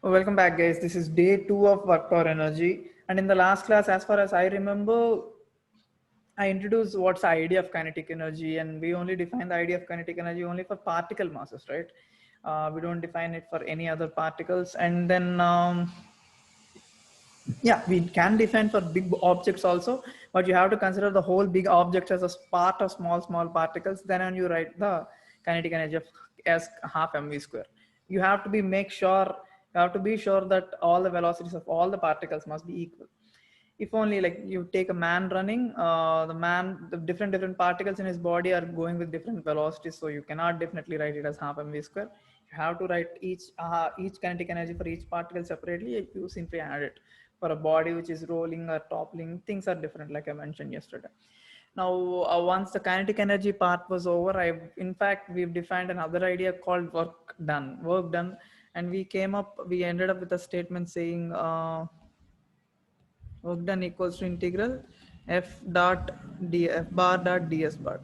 Welcome back, guys. This is day 2 of work power energy. And in the last class, as far as I remember, I introduced what's the idea of kinetic energy, and we only define the idea of kinetic energy only for particle masses, right? We don't define it for any other particles. And then, yeah, we can define for big objects also, but you have to consider the whole big object as a part of small particles. Then, when you write the kinetic energy of as half mv square, you have to be sure that all the velocities of all the particles must be equal. If only like you take a man running, the different particles in his body are going with different velocities, so you cannot definitely write it as half mv square. You have to write each kinetic energy for each particle separately. You simply add it. For a body which is rolling or toppling, things are different, like I mentioned yesterday. Now, once the kinetic energy part was over, in fact, we've defined another idea called work done, and we ended up with a statement saying work done equals to integral f dot d f bar dot ds bar.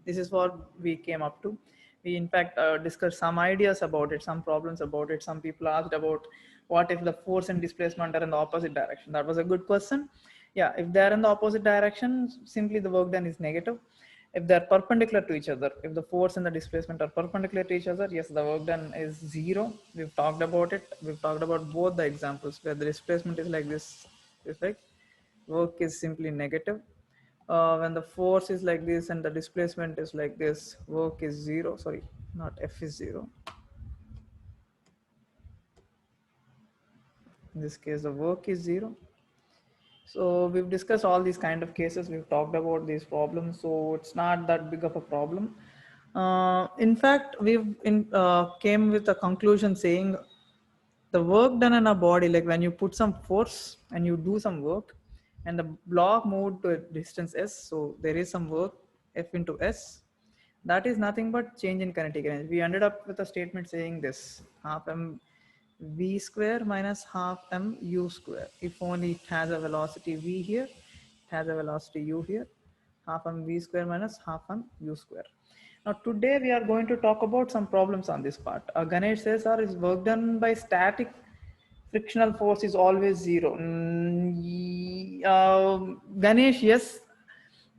This is what we came up to. We in fact discussed some ideas about it, some problems about it. Some people asked about what if the force and displacement are in the opposite direction. That was a good question. Yeah, if they are in the opposite direction, simply the work done is negative. If they are perpendicular to each other, if the force and the displacement are perpendicular to each other, yes, the work done is zero. We've talked about it. We've talked about both the examples where the displacement is like this effect, work is simply negative. When the force is like this and the displacement is like this, work is zero. Sorry, not f is zero. In this case, the work is zero. So we've discussed all these kind of cases. We've talked about these problems, so it's not that big of a problem. In fact, came with a conclusion saying the work done in a body, like when you put some force and you do some work, and the block moved to a distance s, so there is some work f into s. That is nothing but change in kinetic energy. We ended up with a statement saying this: half m v square minus half m u square. If only it has a velocity v here, it has a velocity u here. Half m v square minus half m u square. Now today we are going to talk about some problems on this part. Ganesh says, "Sir, is work done by static frictional force is always zero?" Ganesh, yes,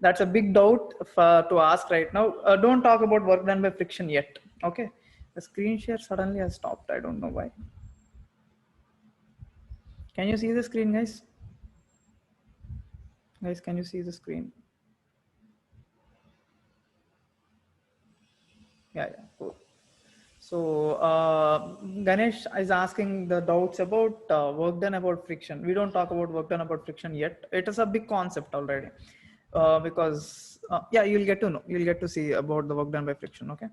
that's a big doubt to ask right now. Don't talk about work done by friction yet. Okay, the screen share suddenly has stopped. I don't know why. Can you see the screen, guys? Guys, can you see the screen? Yeah, cool. So Ganesh is asking the doubts about work done about friction. We don't talk about work done about friction yet. It is a big concept already, because yeah, you'll get to know. You'll get to see about the work done by friction. Okay.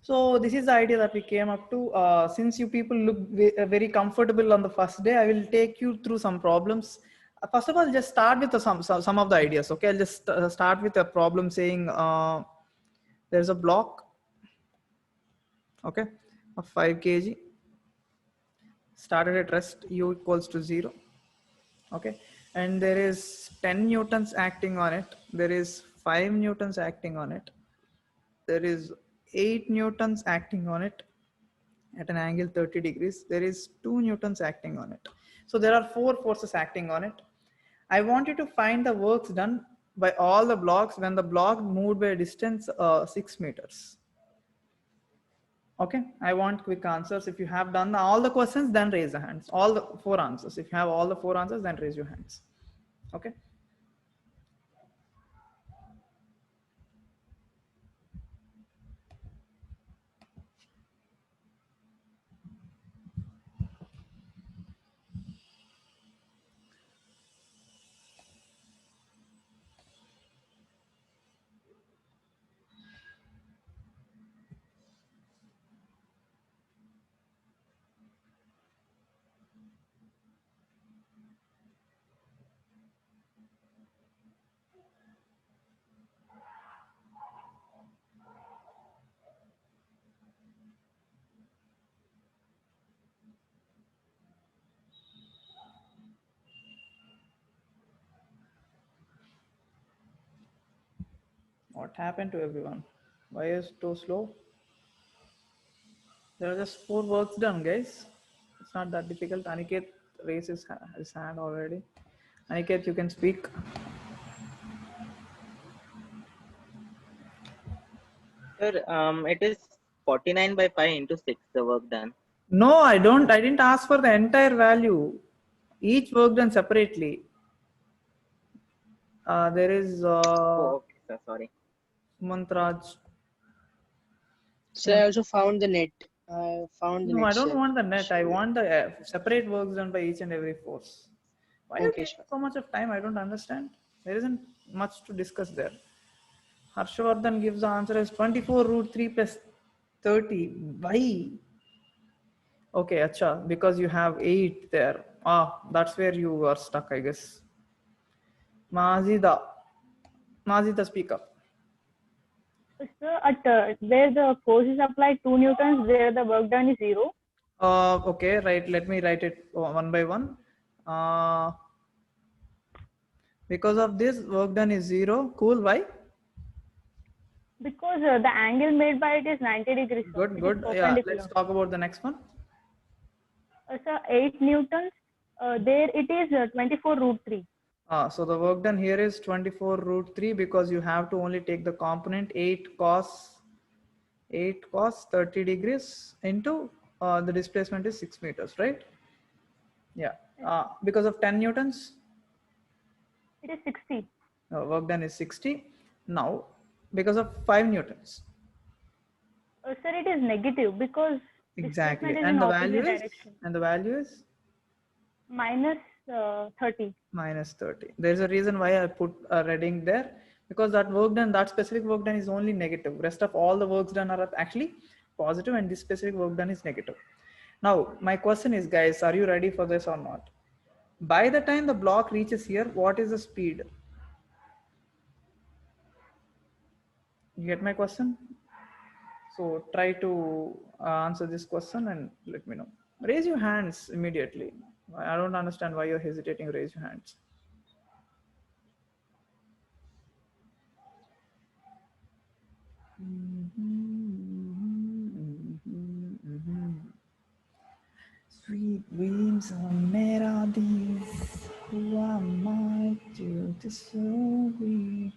So this is the idea that we came up to. Since you people look very comfortable on the first day, I will take you through some problems. First of all, just start with some of the ideas. Okay, I'll just start with a problem saying there's a block, okay, of 5 kg, started at rest u equals to 0, okay, and there is 10 newtons acting on it. There is 5 newtons acting on it. There is 8 newtons acting on it at an angle 30 degrees. There is 2 newtons acting on it. So there are 4 forces acting on it. I want you to find the works done by all the blocks when the block moved by a distance 6 meters. Okay, I want quick answers. If you have done all the questions, then raise the hands. All the 4 answers. If you have all the 4 answers, then raise your hands. Okay. What happened to everyone? Why is it so slow? There are just 4 works done, guys. It's not that difficult. Aniket raises his hand already. Aniket, you can speak. Sir, it is 49 by 5 into 6, the work done. No, I didn't ask for the entire value. Each work done separately. There is Oh, okay, sir, sorry. Sumantraj. So I also found the net. I found the No, net, I don't sir. want the net. I want the separate works done by each and every force. Why you Okay, take sure. so much of time? I don't understand. There isn't much to discuss there. Harshvardhan gives the answer as 24 root 3 plus 30. Why? Okay, acha, because you have 8 there. Ah, that's where you are stuck, I guess. Mazida. Mazida, speak up. Sir, at where the force is applied 2 newtons, there the work done is 0. Okay, right. Let me write it one by one. Because of this, work done is 0. Cool. Why? Because the angle made by it is 90 degrees. Sir. Good, It is good. Yeah, perpendicular. let's talk about the next one. Sir, 8 newtons. There it is 24 root 3. So the work done here is 24 root 3 because you have to only take the component 8 cos 30 degrees into the displacement is 6 meters, right? Yeah. Because of 10 newtons, It is 60. work done is 60. Now, because of 5 newtons. Sir, it is negative because Exactly. displacement is And in the opposite value is? direction. And the value is? Minus 30. Minus 30. There's a reason why I put a reading there, because that work done, that specific work done is only negative. Rest of all the works done are actually positive, and this specific work done is negative. Now, my question is, guys, are you ready for this or not? By the time the block reaches here, what is the speed? You get my question? So try to answer this question and let me know. Raise your hands immediately. I don't understand why you're hesitating. Raise your hands. Sweet dreams are made of these. Who am I to disagree?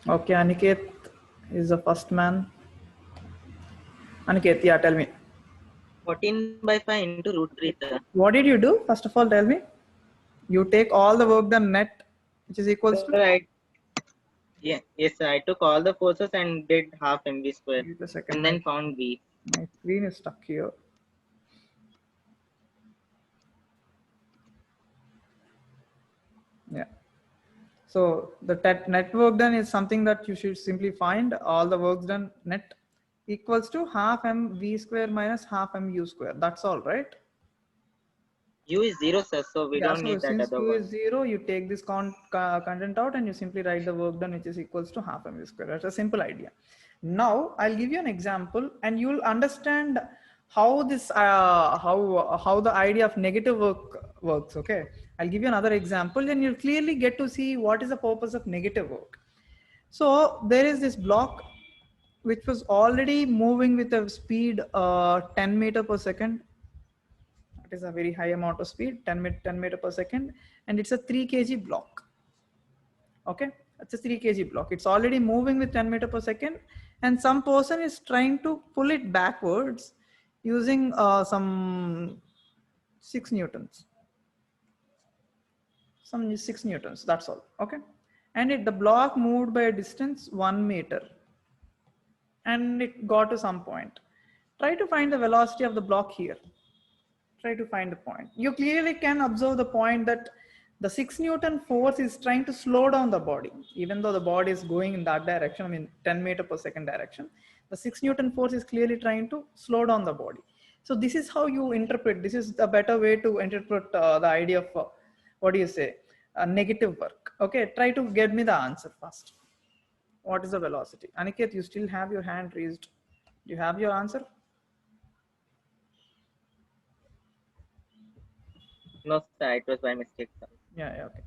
Okay, Aniket is the first man. Aniket, yeah, tell me. 14 by 5 into root 3, sir. What did you do? First of all, tell me. You take all the work done net, which is equals to? Yes, sir. I took all the forces and did half mv square. Wait a second. And then found v. My screen is stuck here. Yeah. So the net work done is something that you should simply find all the works done net equals to half mv square minus half mu square. That's all, right? U is 0, sir, so we don't So need that since other u one. is 0, you take this content out and you simply write the work done, which is equals to half mv square. That's a simple idea. Now I'll give you an example and you'll understand how this how the idea of negative work works. Okay, I'll give you another example and you'll clearly get to see what is the purpose of negative work. So there is this block which was already moving with a speed 10 meter per second. It is a very high amount of speed, 10 meter per second, and it's a 3 kg block. Okay, it's a 3 kg block. It's already moving with 10 meter per second, and some person is trying to pull it backwards using some 6 newtons. Some 6 newtons, that's all. Okay, and the block moved by a distance 1 meter, and it got to some point. Try to find the velocity of the block here. Try to find the point. You clearly can observe the point that the 6 Newton force is trying to slow down the body, even though the body is going in that direction, I mean 10 meter per second direction. The 6 Newton force is clearly trying to slow down the body. So this is how you interpret. This is a better way to interpret the idea of what do you say, negative work. Okay, try to get me the answer first. What is the velocity? Aniket, you still have your hand raised. Do you have your answer? No, sir, it was by mistake, sir. Yeah, okay.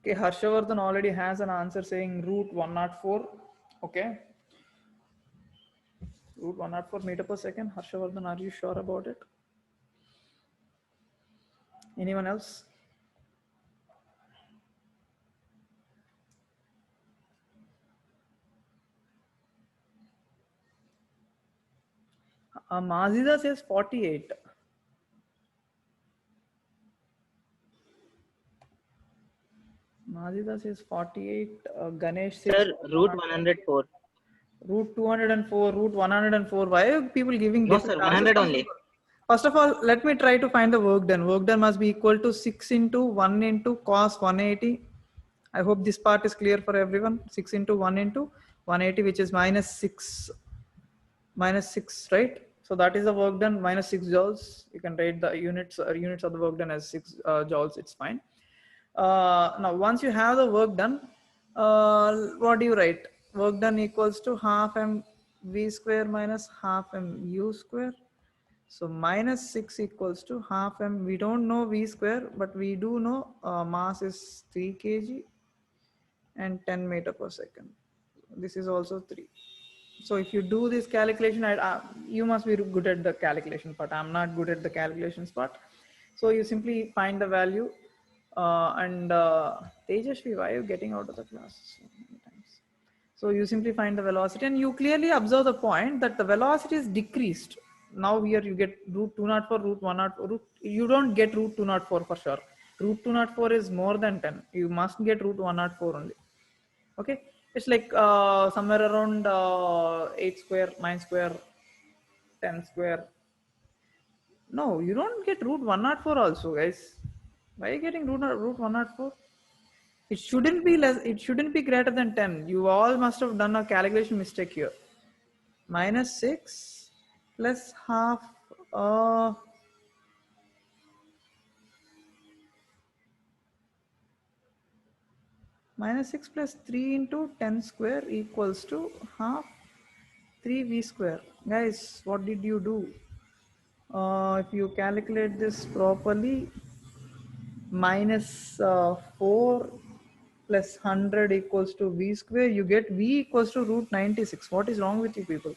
Okay, Harshavardhan already has an answer saying root 104. Okay. Root 104 meter per second. Harshavardhan, are you sure about it? Anyone else? Mazida says 48. Mazida says 48. Ganesh says Sir, root 104. root 204, root 104. Why are people giving No, different sir, answers? 100 only. First of all, let me try to find the work done. Work done must be equal to 6 into 1 into cos 180. I hope this part is clear for everyone. 6 into 1 into 180, which is minus 6, right? So that is the work done, minus 6 joules. You can write the units of the work done as 6 joules. It's fine. Now, once you have the work done, what do you write? Work done equals to half m v square minus half m u square. So minus 6 equals to half m. We don't know v square, but we do know mass is 3 kg and 10 meter per second. This is also 3. So if you do this calculation, you must be good at the calculation part. I'm not good at the calculations part. So you simply find the value Tejashvi, why are you getting out of the class so many times? So you simply find the velocity and you clearly observe the point that the velocity is decreased. Now here you get root 204, root 104, you don't get root 204 for sure. Root 204 is more than 10. You must get root 104 only. Okay, it's like somewhere around 8 square, 9 square, 10 square. No, you don't get root 104 also, guys. Why are you getting root 104? It shouldn't be less, it shouldn't be greater than 10. You all must have done a calculation mistake here. Minus 6 plus half, minus 6 plus 3 into 10 square equals to half 3v square. Guys, what did you do? If you calculate this properly, minus 4 plus 100 equals to v square, you get v equals to root 96. What is wrong with you people?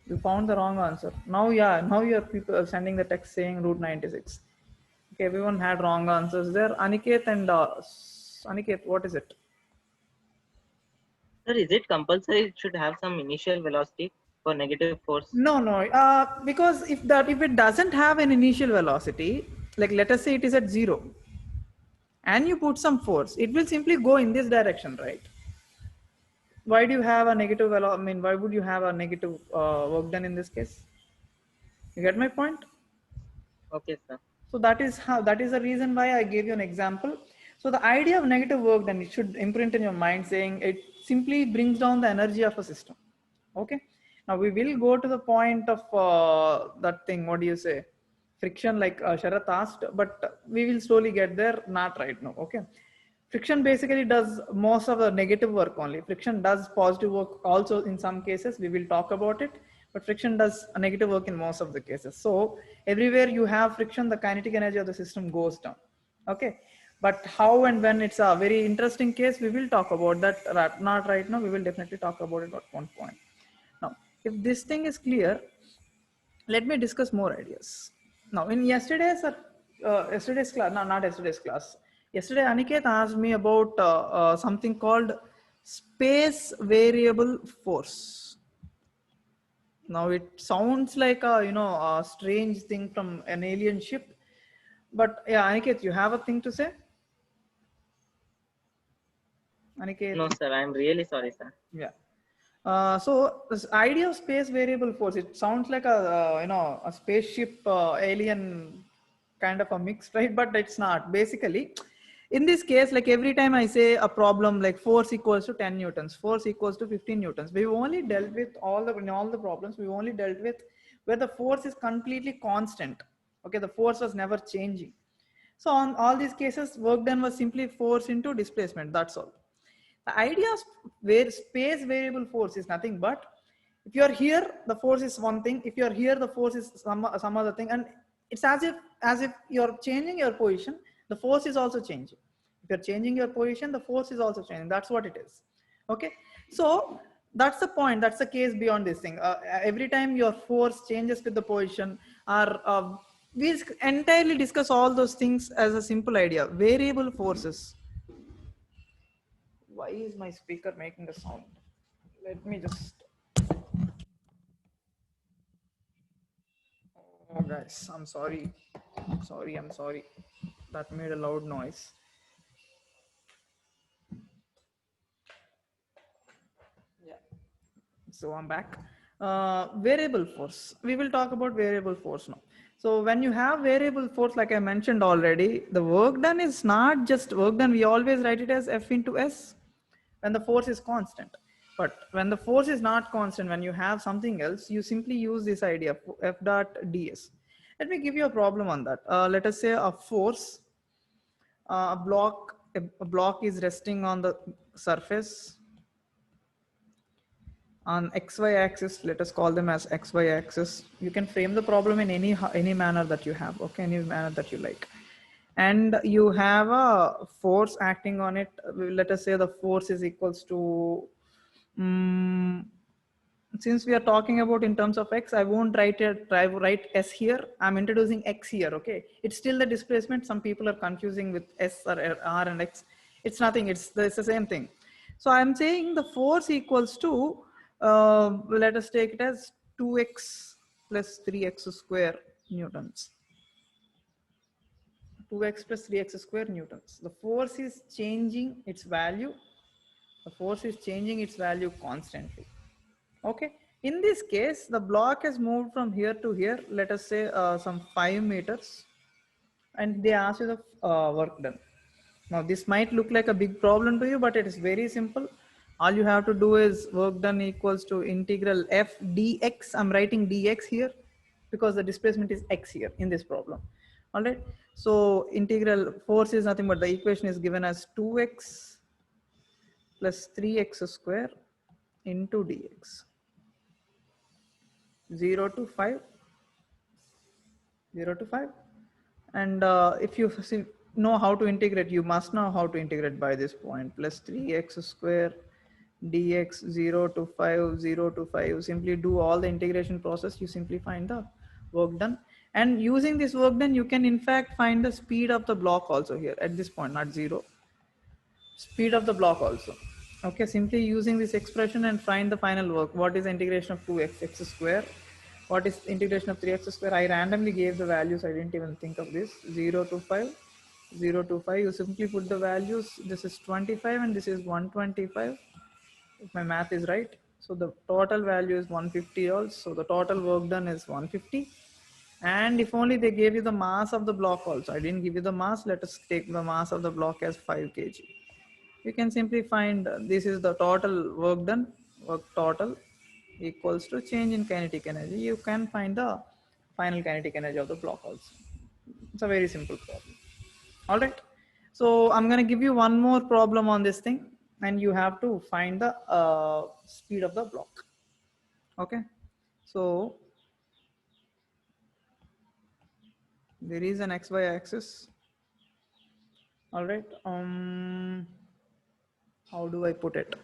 You found the wrong answer. Now, yeah, now your people are sending the text saying root 96. Okay, everyone had wrong answers there. Aniket and Aniket, what is it? Sir, is it compulsory it should have some initial velocity for negative force? No. Because if it doesn't have an initial velocity, like let us say it is at 0, and you put some force, it will simply go in this direction, right? Why do you have a negative velocity? I mean, why would you have a negative work done in this case? You get my point? Okay, sir. So that is the reason why I gave you an example. So the idea of negative work, then it should imprint in your mind saying it simply brings down the energy of a system. Okay. Now we will go to the point of that thing. What do you say? Friction, like Sharath asked, but we will slowly get there. Not right now. Okay. Friction basically does most of the negative work only. Friction does positive work also in some cases. We will talk about it, but friction does a negative work in most of the cases. So everywhere you have friction, the kinetic energy of the system goes down. Okay. But how and when, it's a very interesting case. We will talk about that. Not right now. We will definitely talk about it at one point. Now, if this thing is clear, let me discuss more ideas. Now, in yesterday's class, no, not yesterday's class. Yesterday, Aniket asked me about something called space variable force. Now, it sounds like a strange thing from an alien ship, but yeah, Aniket, you have a thing to say? Aniket? No, sir, I'm really sorry, sir. Yeah. So this idea of space variable force, it sounds like a spaceship alien kind of a mix, right? But it's not. Basically, In this case, like every time I say a problem like force equals to 10 newtons, force equals to 15 newtons, we've only dealt with in all the problems, we've only dealt with where the force is completely constant. Okay, the force was never changing. So on all these cases, work done was simply force into displacement, that's all. The idea of where space variable force is nothing but, if you are here, the force is one thing. If you are here, the force is some other thing. And it's as if you're changing your position, the force is also changing. If you're changing your position, the force is also changing. That's what it is. Okay. So that's the point. That's the case beyond this thing. Every time your force changes with the position, or we entirely discuss all those things as a simple idea. Variable forces. Why is my speaker making a sound? Let me just. Oh, guys, I'm sorry. I'm sorry. That made a loud noise. Yeah. So I'm back. Variable force. We will talk about variable force now. So when you have variable force, like I mentioned already, the work done is not just work done. We always write it as F into S when the force is constant. But when the force is not constant, when you have something else, you simply use this idea of F dot ds. Let me give you a problem on that. Let us say a force, a block is resting on the surface on xy axis. Let us call them as xy axis. You can frame the problem in any manner that you have, okay, any manner that you like. And you have a force acting on it. Let us say the force is equals to, since we are talking about in terms of x, I won't write s here. I'm introducing x here. Okay, it's still the displacement. Some people are confusing with s or r and x. It's nothing. It's the same thing. So I'm saying the force equals to, let us take it as 2x plus 3x square newtons. 2x plus 3x square newtons. The force is changing its value. The force is changing its value constantly. Okay. In this case, the block has moved from here to here. Let us say some 5 meters, and they ask you the work done. Now this might look like a big problem to you, but it is very simple. All you have to do is work done equals to integral f dx. I'm writing dx here because the displacement is x here in this problem. All right. So integral force is nothing but the equation is given as 2x plus 3x square into dx. 0 to 5, and if you know how to integrate, you must know how to integrate by this point. Plus 3x square dx 0 to 5, 0 to 5. Simply do all the integration process. You simply find the work done, and using this work done, you can in fact find the speed of the block also here at this point, not 0. Speed of the block also. Okay, simply using this expression and find the final work. What is the integration of 2x square? What is integration of 3x square? I randomly gave the values. I didn't even think of this. 0 to 5, 0 to 5. You simply put the values. This is 25 and this is 125. If my math is right. So the total value is 150 also. So the total work done is 150. And if only they gave you the mass of the block also. I didn't give you the mass. Let us take the mass of the block as 5 kg. You can simply find this is the total work done, work total equals to change in kinetic energy. You can find the final kinetic energy of the block also. It's a very simple problem. All right. So I'm going to give you one more problem on this thing, and you have to find the speed of the block. Okay. So there is an xy axis. All right. How do I put it?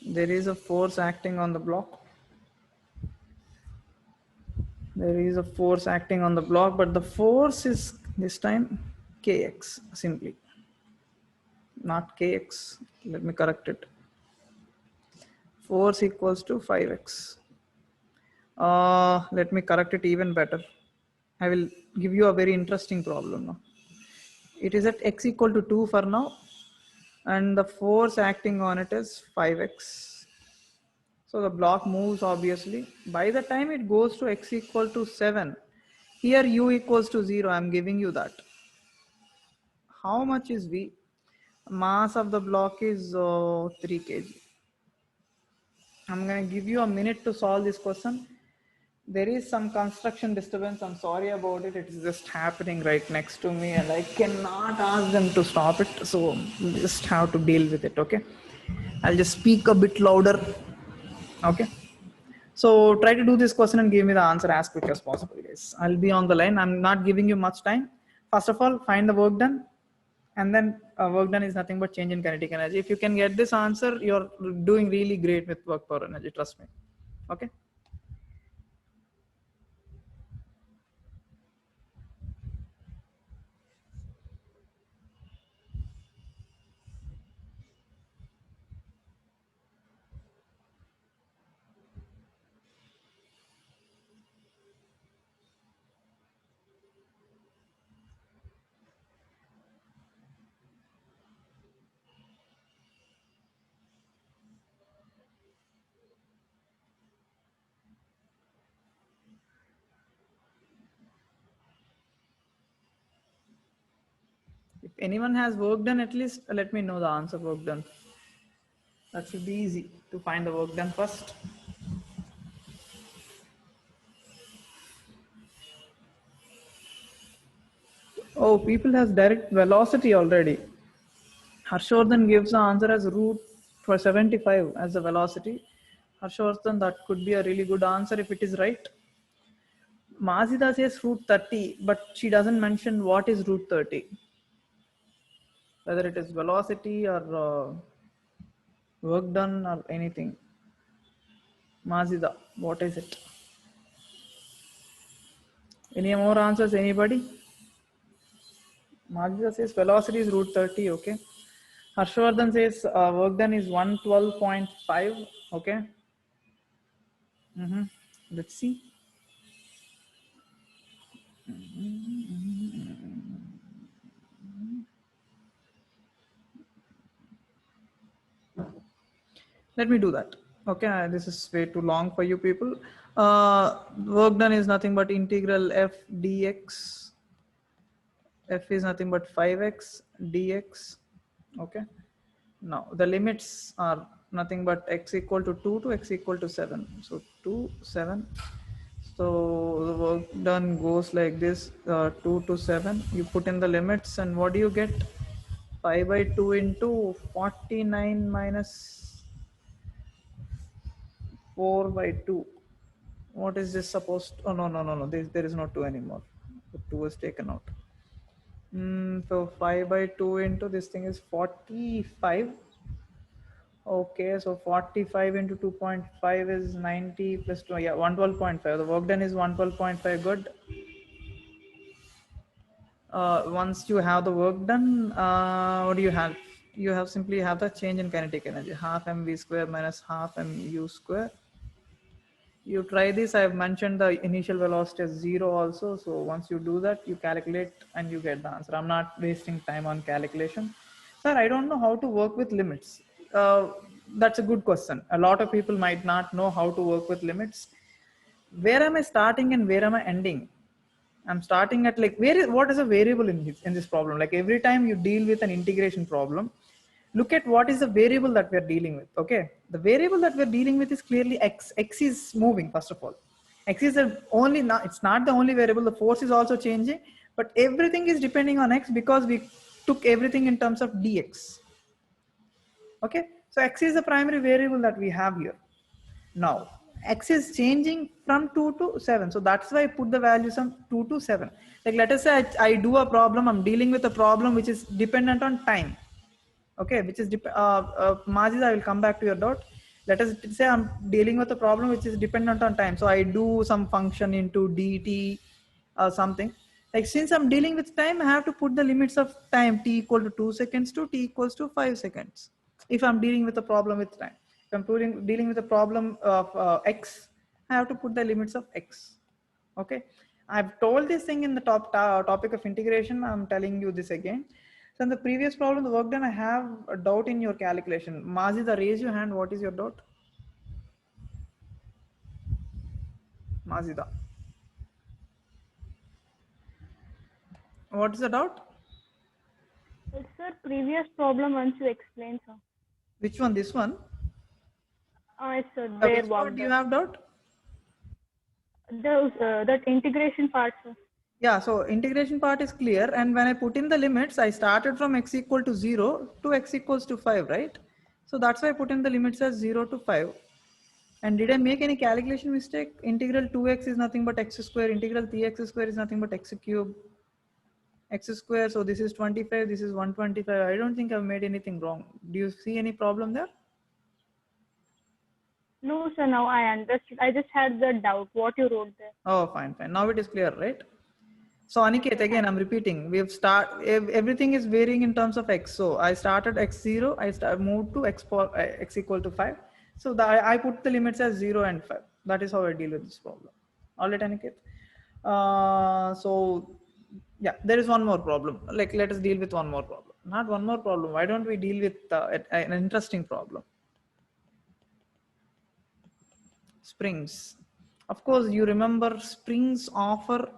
There is a force acting on the block. There is a force acting on the block, but the force is this time kx simply, not kx. Let me correct it. Force equals to 5x. Let me correct it even better. I will give you a very interesting problem now. It is at x equal to 2 for now, and the force acting on it is 5x. So the block moves obviously. By the time it goes to x equal to 7, Here u equals to 0. I'm giving you that. How much is V? Mass of the block is 3 kg. I'm going to give you a minute to solve this question. There is some construction disturbance. I'm sorry about it. It's just happening right next to me and I cannot ask them to stop it. So you just have to deal with it. Okay. I'll just speak a bit louder. Okay. So try to do this question and give me the answer as quick as possible, guys. I'll be on the line. I'm not giving you much time. First of all, find the work done. And then work done is nothing but change in kinetic energy. If you can get this answer, you're doing really great with work power energy. Trust me. Okay. If anyone has work done, at least let me know the answer work done. That should be easy to find the work done first. Oh, people has direct velocity already. Harshvardhan gives the answer as root for 75 as the velocity. Harshvardhan, that could be a really good answer if it is right. Mazida says root 30, but she doesn't mention what is root 30. Whether it is velocity or work done or anything. Mazida, what is it? Any more answers, anybody? Mazida says velocity is root 30, okay. Harshvardhan says work done is 112.5, okay. Let's see. Let me do that. Okay, this is way too long for you people. Work done is nothing but integral f dx. F is nothing but 5x dx. Okay. Now the limits are nothing but x equal to 2 to x equal to 7. So 2, 7. So the work done goes like this, 2 to 7. You put in the limits and what do you get? 5 by 2 into 49 minus 4 by 2. What is this supposed? Oh, no. There is no 2 anymore. The 2 is taken out. So 5 by 2 into this thing is 45. Okay, so 45 into 2.5 is 90 plus 2. Yeah, 112.5. The work done is 112.5. Good. Once you have the work done, what do you have? You have simply have the change in kinetic energy, half mv square minus half mu square. You try this. I've mentioned the initial velocity as 0 also. So once you do that, you calculate and you get the answer. I'm not wasting time on calculation. Sir, I don't know how to work with limits. That's a good question. A lot of people might not know how to work with limits. Where am I starting and where am I ending? I'm starting at like, what is a variable in this problem? Like every time you deal with an integration problem, look at what is the variable that we're dealing with. Okay, the variable that we're dealing with is clearly x. X is moving. First of all, x is the only, it's not the only variable. The force is also changing, but everything is depending on x because we took everything in terms of dx. Okay, so x is the primary variable that we have here. Now x is changing from 2 to 7, so that's why I put the values from 2 to 7. Like let us say I do a problem, I'm dealing with a problem which is dependent on time. Okay, which is Majid, I will come back to your doubt. Let us say I'm dealing with a problem which is dependent on time, so I do some function into dt or something. Like since I'm dealing with time, I have to put the limits of time, t equal to 2 seconds to t equals to 5 seconds. If I'm dealing with a problem with time, if I'm dealing with a problem of x, I have to put the limits of x. Okay, I've told this thing in the topic of integration. I'm telling you this again. So in the previous problem, the work done, I have a doubt in your calculation. Mazida, raise your hand. What is your doubt? Mazida. What is the doubt? It's the previous problem once you explained, sir. Which one? This one? It's where Which work part do you done. have doubt? That integration part, sir. Yeah, so integration part is clear. And when I put in the limits, I started from x equal to 0 to x equals to 5, right? So that's why I put in the limits as 0 to 5. And did I make any calculation mistake? Integral 2x is nothing but x square. Integral 3x square is nothing but x cube. X square. So this is 25. This is 125. I don't think I've made anything wrong. Do you see any problem there? No, sir, now I understood. I just had the doubt what you wrote there. Oh, fine, fine. Now it is clear, right? So Aniket, again, I'm repeating. Everything is varying in terms of x. So I started x0. Moved to x equal to 5. So I put the limits as 0 and 5. That is how I deal with this problem. All right, Aniket. So yeah, there is one more problem. Like, let us deal with one more problem. Not one more problem. Why don't we deal with an interesting problem? Springs. Of course, you remember springs offer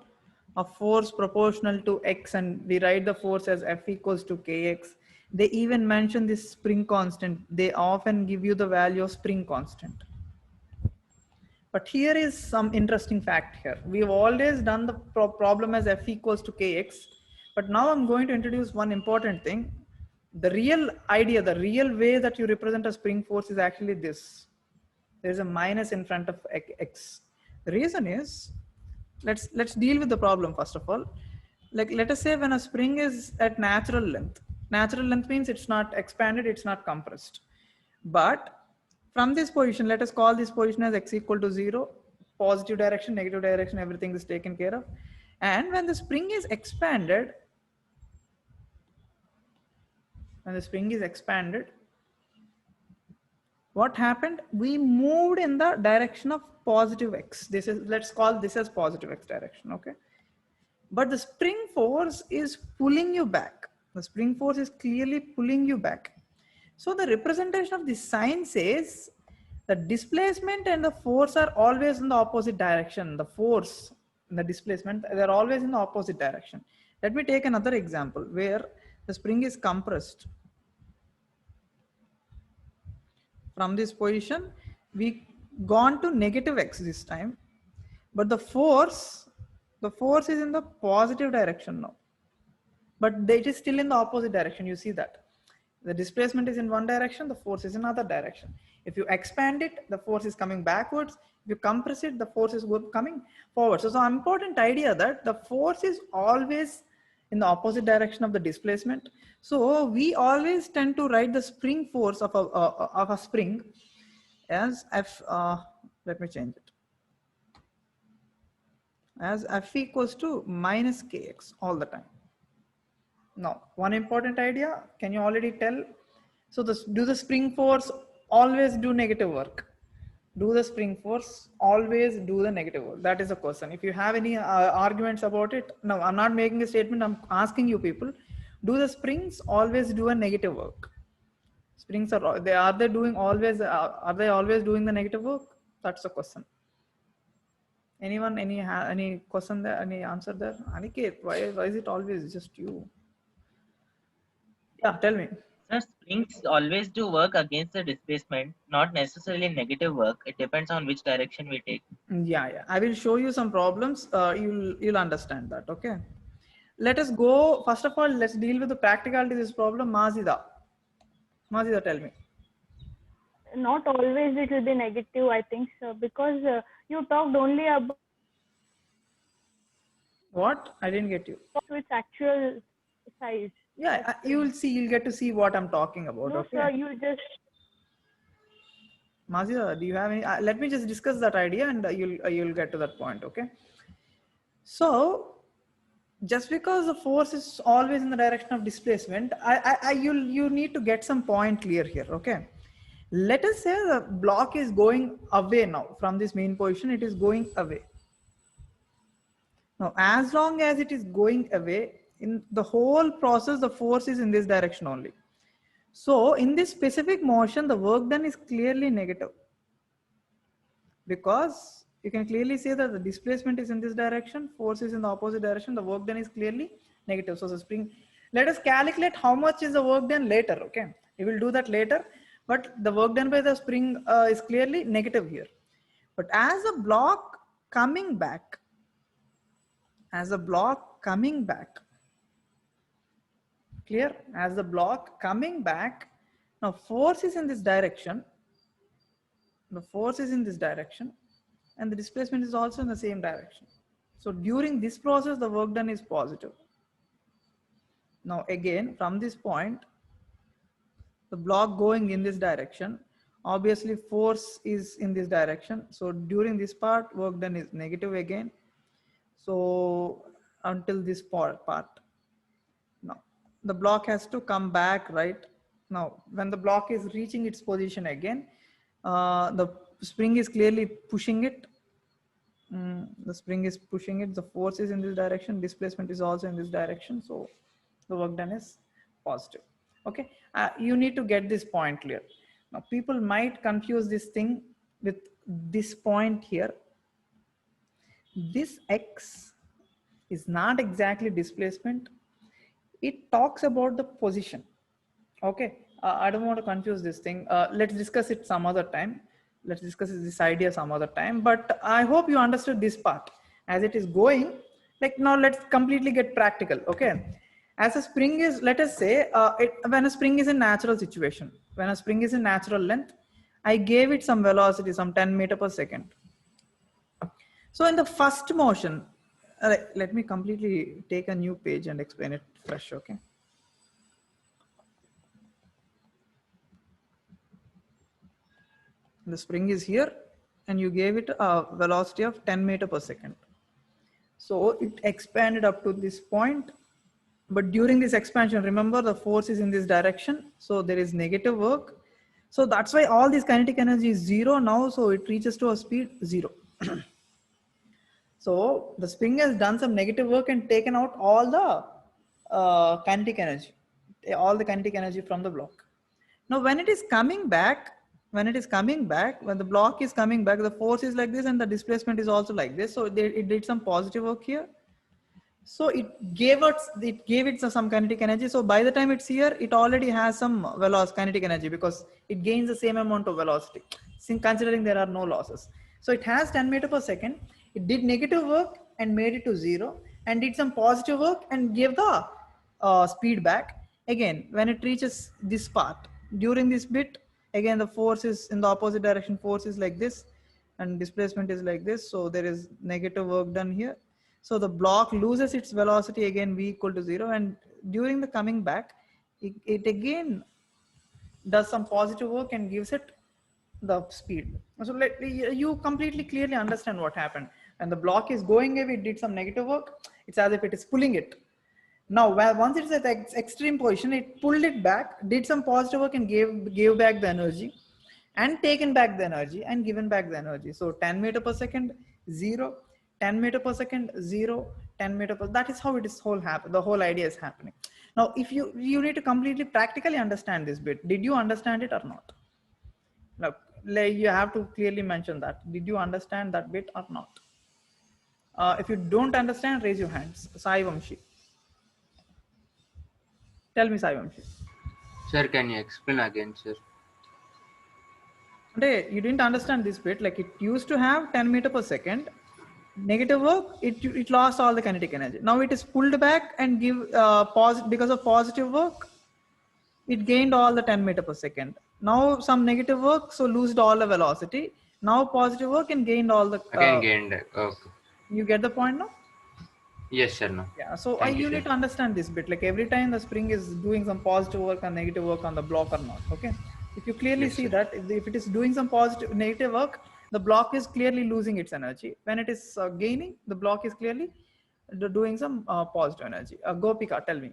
a force proportional to x, and we write the force as F equals to kx. They even mention this spring constant. They often give you the value of spring constant. But here is some interesting fact here. We've always done the problem as F equals to kx. But now I'm going to introduce one important thing. The real idea, the real way that you represent a spring force is actually this. There's a minus in front of x. The reason is, let's deal with the problem first of all. Like, let us say when a spring is at natural length. Natural length means it's not expanded, it's not compressed. But from this position, let us call this position as x equal to 0, positive direction, negative direction, everything is taken care of. And when the spring is expanded, what happened? We moved in the direction of positive x. This is, let's call this as positive x direction, okay? But the spring force is pulling you back. The spring force is clearly pulling you back. So the representation of this sign says the displacement and the force are always in the opposite direction. The force and the displacement, they're always in the opposite direction. Let me take another example where the spring is compressed. From this position, we gone to negative x this time, but the force is in the positive direction now, but it is still in the opposite direction. You see that the displacement is in one direction, the force is in another direction. If you expand it, the force is coming backwards. If you compress it, the force is coming forward. So important idea that the force is always in the opposite direction of the displacement. So we always tend to write the spring force of a spring as F, let me change it, as F equals to minus kx all the time. Now, one important idea, can you already tell? So do the spring force always do negative work? Do the spring force always do the negative work? That is the question. If you have any arguments about it, no, I'm not making a statement, I'm asking you people, do the springs always do a negative work? Springs are they always doing the negative work? That's the question. Anyone, any question there, any answer there? Aniket, why is it always just you? Yeah, tell me. Sir, springs always do work against the displacement, not necessarily negative work. It depends on which direction we take. Yeah. I will show you some problems. You'll understand that. Okay. Let us go. First of all, let's deal with the practicality of this problem. Mazida, tell me. Not always it will be negative, I think, sir, because you talked only about What? I didn't get you. its actual size. Yeah, you'll get to see what I'm talking about. No, Okay. sir, you just. Mazida, do you have any? Let me just discuss that idea, and you'll get to that point. Okay. So, just because the force is always in the direction of displacement, you need to get some point clear here. Okay. Let us say the block is going away now from this main position. It is going away. Now, as long as it is going away, in the whole process, the force is in this direction only. So in this specific motion, the work done is clearly negative, because you can clearly say that the displacement is in this direction, force is in the opposite direction, the work done is clearly negative. So the spring, let us calculate how much is the work done later. Okay, we will do that later, but the work done by the spring is clearly negative here. But as a block coming back, clear, as the block coming back, now force is in this direction, the force is in this direction, and the displacement is also in the same direction. So during this process, the work done is positive. Now again, from this point, the block going in this direction, obviously force is in this direction. So during this part, work done is negative again. So until this part. Now the block has to come back, right? Now when the block is reaching its position again, the spring is clearly pushing it. The spring is pushing it, the force is in this direction, displacement is also in this direction. So the work done is positive. Okay, you need to get this point clear. Now people might confuse this thing with this point here. This X is not exactly displacement. It talks about the position. Okay, I don't want to confuse this thing. Let's discuss it some other time. Let's discuss this idea some other time, but I hope you understood this part as it is going. Like now let's completely get practical. Okay, as a spring is, let us say when a spring is in natural situation, when a spring is in natural length, I gave it some velocity, some 10 meters per second. So in the first motion, let me completely take a new page and explain it fresh. Okay. The spring is here and you gave it a velocity of 10 meters per second. So it expanded up to this point, but during this expansion, remember the force is in this direction. So there is negative work. So that's why all this kinetic energy is zero now. So it reaches to a speed 0. So the spring has done some negative work and taken out all the kinetic energy from the block. Now when it is coming back, when the block is coming back, the force is like this and the displacement is also like this. So it did some positive work here. So it gave it some kinetic energy. So by the time it's here, it already has some kinetic energy because it gains the same amount of velocity, considering there are no losses. So it has 10 meters per second. It did negative work and made it to 0 and did some positive work and gave the speed back. Again, when it reaches this part, during this bit, again, the force is in the opposite direction. Force is like this and displacement is like this. So there is negative work done here. So the block loses its velocity again, v equal to 0. And during the coming back, it again does some positive work and gives it the speed. So let you completely clearly understand what happened. And the block is going away, it did some negative work. It's as if it is pulling it. Now, once it's at the extreme position, it pulled it back, did some positive work and gave back the energy and taken back the energy and given back the energy. So 10 meters per second, 0, 10 meters per second, 0, 10 meters per, that is how it is the whole idea is happening. Now, if you need to completely practically understand this bit, did you understand it or not? Now, you have to clearly mention that. Did you understand that bit or not? If you don't understand, raise your hands. Sai Vamshi. Tell me, Sai Vamshi. Sir, can you explain again, sir? You didn't understand this bit. Like it used to have 10 meters per second. Negative work, it lost all the kinetic energy. Now it is pulled back and because of positive work, it gained all the 10 meters per second. Now some negative work, so lost all the velocity. Now positive work and gained all the. Again gained. Okay. You get the point now? Yes, sir. No. Yeah. So you need to understand this bit. Like every time the spring is doing some positive work and negative work on the block or not. Okay. If you clearly see that, if it is doing some negative work, the block is clearly losing its energy. When it is gaining, the block is clearly doing some positive energy. Gopika, tell me.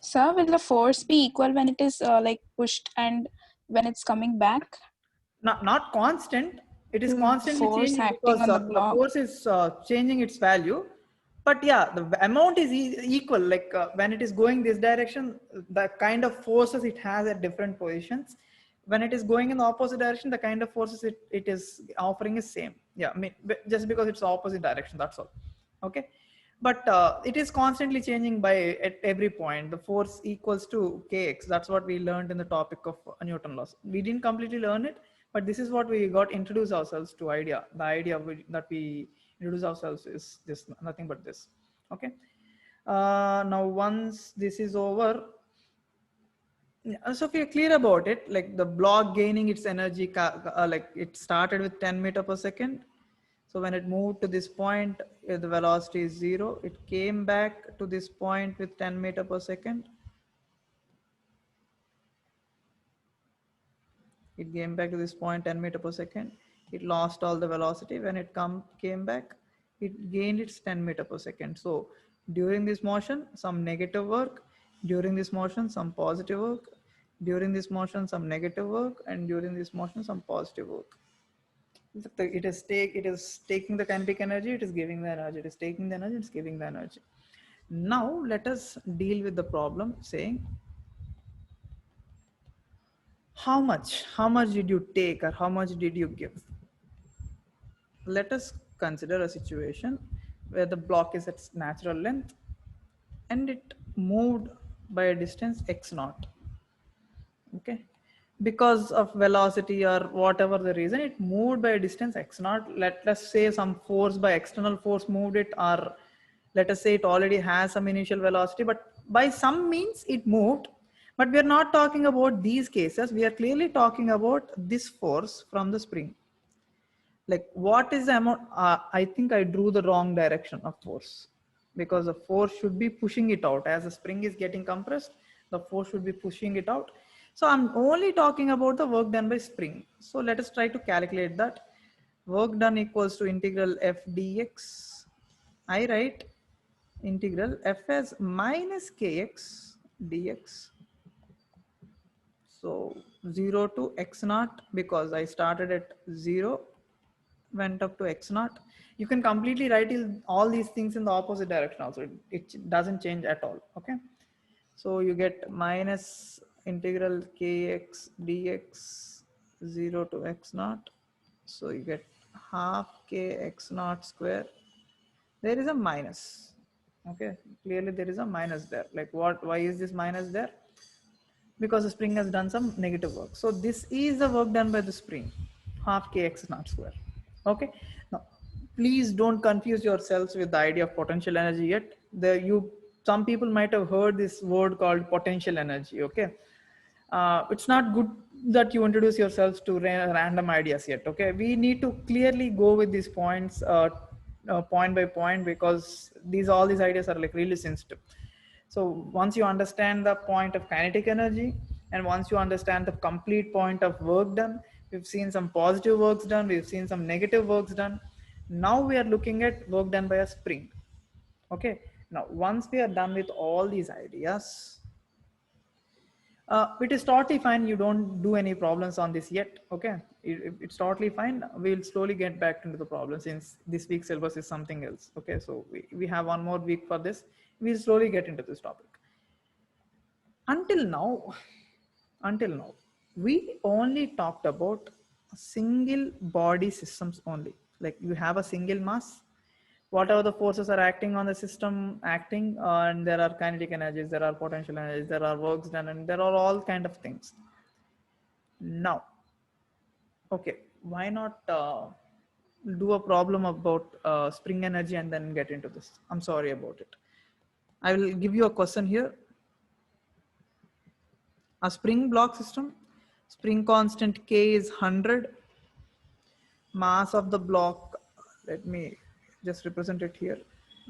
Sir, will the force be equal when it is like pushed and when it's coming back? Not constant. It is constantly changing because the force is changing its value. But yeah, the amount is equal. Like when it is going this direction, the kind of forces it has at different positions. When it is going in the opposite direction, the kind of forces it is offering is same. Yeah, I mean, just because it's the opposite direction, that's all. Okay. but it is constantly changing by at every point. The force equals to kx. That's what we learned in the topic of Newton laws. We didn't completely learn it, but this is what we got introduced ourselves to idea. The idea that we introduce ourselves is this, nothing but this. Okay. Now once this is over, so if we are clear about it, like the block gaining its energy, like it started with 10 meter per second. So when it moved to this point, the velocity is 0. It came back to this point with 10 meter per second. It came back to this point 10 meter per second. It lost all the velocity. When it came back, it gained its 10 meter per second. So during this motion, some negative work. During this motion, some positive work. During this motion, some negative work. And during this motion, some positive work. It is taking the kinetic energy, it is giving the energy, it is taking the energy, it's giving the energy. Now let us deal with the problem saying how much did you take or how much did you give? Let us consider a situation where the block is at its natural length and it moved by a distance x naught. Okay, because of velocity or whatever the reason, it moved by a distance x naught. Let us say some force by external force moved it, or let us say it already has some initial velocity, but by some means it moved. But we are not talking about these cases. We are clearly talking about this force from the spring. Like what is the amount? I think I drew the wrong direction of force, because the force should be pushing it out. As the spring is getting compressed, the force should be pushing it out. So I'm only talking about the work done by spring. So let us try to calculate that. Work done equals to integral f dx. I write integral f as minus kx dx. So 0 to x naught, because I started at 0, went up to x naught. You can completely write all these things in the opposite direction also. It doesn't change at all. Okay. So you get minus integral kx dx 0 to x naught. So you get half kx naught square. There is a minus. Okay, clearly there is a minus there. Like why is this minus there? Because the spring has done some negative work. So this is the work done by the spring, half kx naught square. Okay. Now, please don't confuse yourselves with the idea of potential energy yet. Some people might have heard this word called potential energy. Okay. It's not good that you introduce yourselves to random ideas yet. Okay. We need to clearly go with these points point by point, because all these ideas are like really sensitive. So once you understand the point of kinetic energy, and once you understand the complete point of work done, we've seen some positive works done, we've seen some negative works done. Now we are looking at work done by a spring. Okay. Now, once we are done with all these ideas, it is totally fine. You don't do any problems on this yet. Okay. It's totally fine. We'll slowly get back into the problem, since this week's syllabus is something else. Okay. So we have one more week for this. We'll slowly get into this topic. Until now, we only talked about single body systems only. Like you have a single mass, whatever the forces are acting on the system and there are kinetic energies, there are potential energies, there are works done, and there are all kind of things. Now, okay, why not do a problem about spring energy and then get into this? I'm sorry about it. I will give you a question here. A spring block system, spring constant K is 100. Mass of the block, let me just represent it here.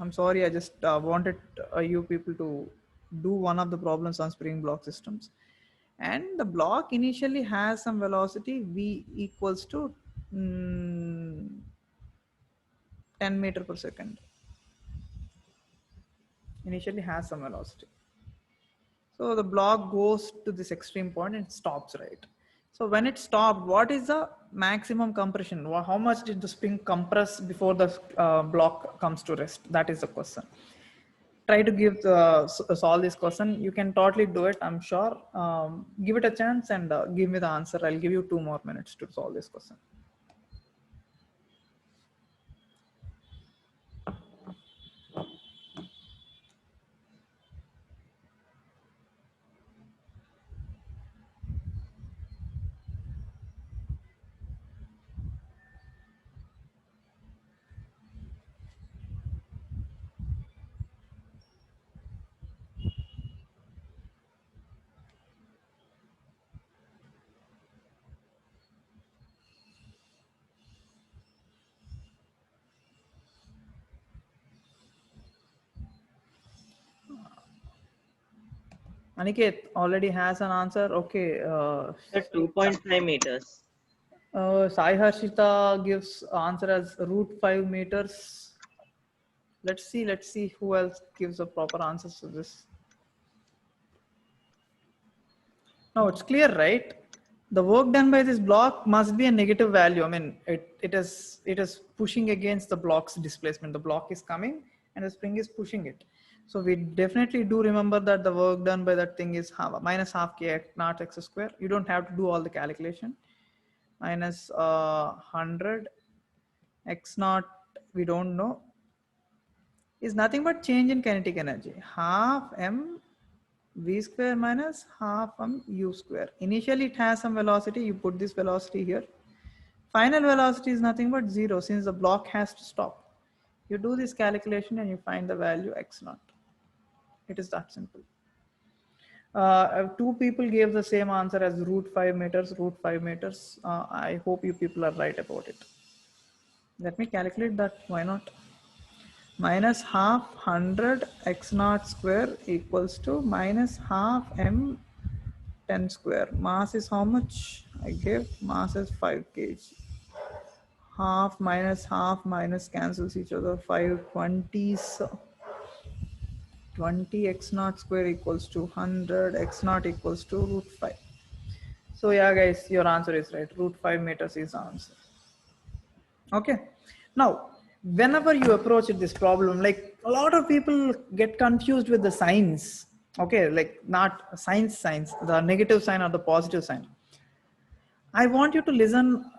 I'm sorry, I just wanted you people to do one of the problems on spring block systems. And the block initially has some velocity, V equals to 10 meter per second. Initially has some velocity. So the block goes to this extreme point and stops, right? So when it stopped, what is the maximum compression? How much did the spring compress before the block comes to rest? That is the question. Try to solve this question. You can totally do it, I'm sure. Give it a chance and give me the answer. I'll give you 2 more minutes to solve this question. Aniket already has an answer. Okay. Sir, 2.5 meters. Sai Harshita gives answer as root 5 meters. Let's see who else gives the proper answers to this. Now it's clear, right? The work done by this block must be a negative value. I mean, it is pushing against the block's displacement. The block is coming and the spring is pushing it. So we definitely do remember that the work done by that thing is minus half k naught x square. You don't have to do all the calculation. Minus 100 x naught, we don't know, is nothing but change in kinetic energy. Half m v square minus half u square. Initially it has some velocity, you put this velocity here. Final velocity is nothing but 0 since the block has to stop. You do this calculation and you find the value x naught. It is that simple. Two people gave the same answer as root 5 meters, root 5 meters. I hope you people are right about it. Let me calculate that, why not? Minus half 100 x naught square equals to minus half m 10 square. Mass is how much? I gave mass is 5 kg. Half minus cancels each other. 5 20s. 20 x naught square equals to 100 x naught equals to root 5. So yeah guys, your answer is right. Root 5 meters is the answer. Okay. Now, whenever you approach this problem, like a lot of people get confused with the signs. Okay, like not signs, the negative sign or the positive sign. I want you to listen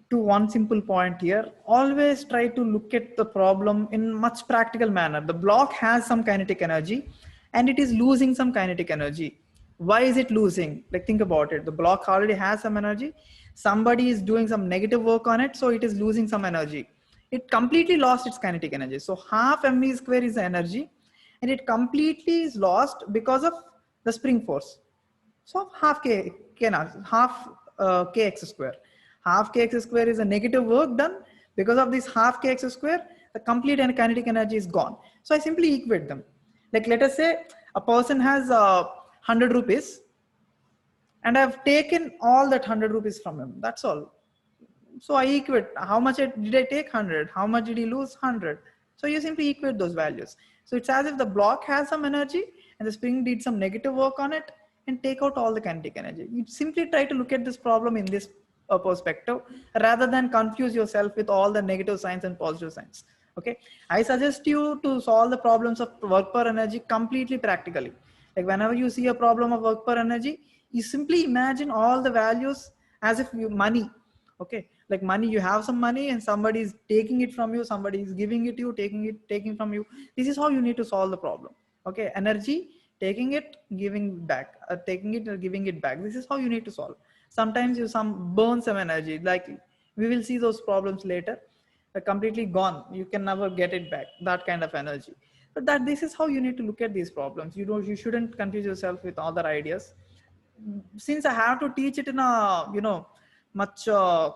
to one simple point here. Always try to look at the problem in much practical manner. The block has some kinetic energy and it is losing some kinetic energy. Why is it losing? Like think about it. The block already has some energy. Somebody is doing some negative work on it, so it is losing some energy. It completely lost its kinetic energy. So half mv square is the energy and it completely is lost because of the spring force. So half kx square. Half kx square is a negative work done. Because of this half kx square, the complete kinetic energy is gone. So I simply equate them. Like let us say a person has 100 rupees and I've taken all that 100 rupees from him. That's all. So I equate how much did I take? 100. How much did he lose? 100. So you simply equate those values. So it's as if the block has some energy and the spring did some negative work on it and take out all the kinetic energy. You simply try to look at this problem in this perspective rather than confuse yourself with all the negative signs and positive signs. Okay, I suggest you to solve the problems of work per energy completely practically. Like whenever you see a problem of work per energy, you simply imagine all the values as if you money. Okay, like money, you have some money and somebody is taking it from you, somebody is giving it you, taking from you. This is how you need to solve the problem. Okay, energy, taking it, giving back, taking it or giving it back. This is how you need to solve. Sometimes you burn some energy, like we will see those problems later. They're completely gone. You can never get it back, that kind of energy. But this is how you need to look at these problems. You shouldn't confuse yourself with other ideas. Since I have to teach it in a much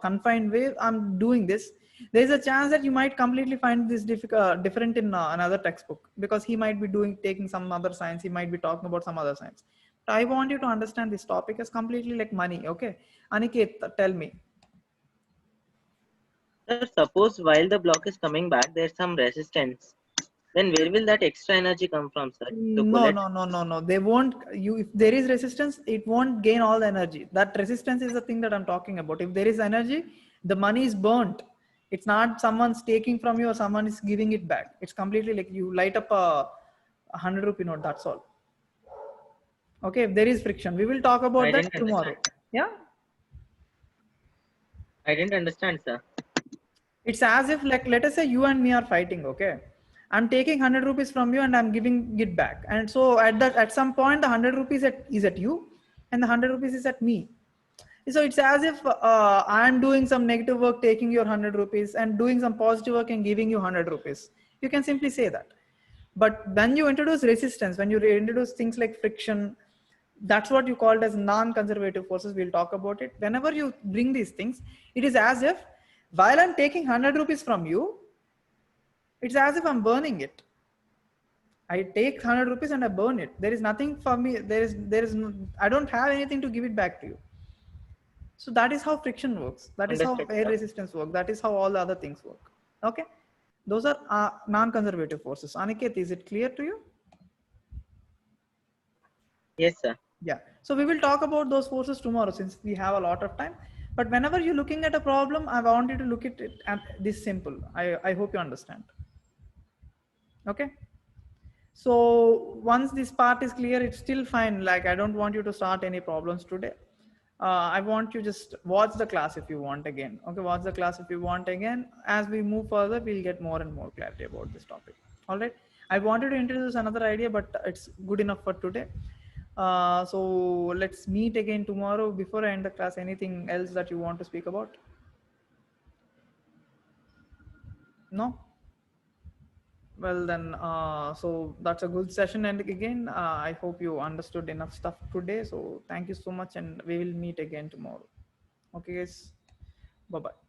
confined way, I'm doing this. There's a chance that you might completely find this different in another textbook, because he might be taking some other science, he might be talking about some other science. But I want you to understand this topic as completely like money. Okay, Aniket, tell me. Sir, suppose while the block is coming back, there's some resistance. Then where will that extra energy come from, sir? No. They won't. If there is resistance, it won't gain all the energy. That resistance is the thing that I'm talking about. If there is energy, the money is burnt. It's not someone's taking from you or someone is giving it back. It's completely like you light up a 100 rupee note. That's all. Okay. If there is friction, we will talk about that tomorrow. Yeah. I didn't understand, sir. It's as if, like, let us say you and me are fighting. Okay. I'm taking 100 rupees from you and I'm giving it back. And so at some point, the 100 rupees is at you and the 100 rupees is at me. So it's as if I'm doing some negative work, taking your 100 rupees, and doing some positive work and giving you 100 rupees. You can simply say that. But when you introduce resistance, when you introduce things like friction, that's what you called as non-conservative forces. We'll talk about it. Whenever you bring these things, it is as if while I'm taking 100 rupees from you, it's as if I'm burning it. I take 100 rupees and I burn it. There is nothing for me. I don't have anything to give it back to you. So that is how friction works. That is how Understood, air sir. resistance works. That is how all the other things work. Okay. Those are non-conservative forces. Aniket, is it clear to you? Yes, sir. Yeah. So we will talk about those forces tomorrow since we have a lot of time. But whenever you're looking at a problem, I want you to look at it at this simple. I hope you understand. Okay. So once this part is clear, it's still fine. Like I don't want you to start any problems today. I want you just watch the class if you want again. Okay, watch the class if you want again. As we move further, we'll get more and more clarity about this topic. All right. I wanted to introduce another idea, but it's good enough for today. So let's meet again tomorrow. Before I end the class, anything else that you want to speak about? No? Well then, so that's a good session. And again, I hope you understood enough stuff today. So thank you so much and we will meet again tomorrow. Okay guys, bye-bye.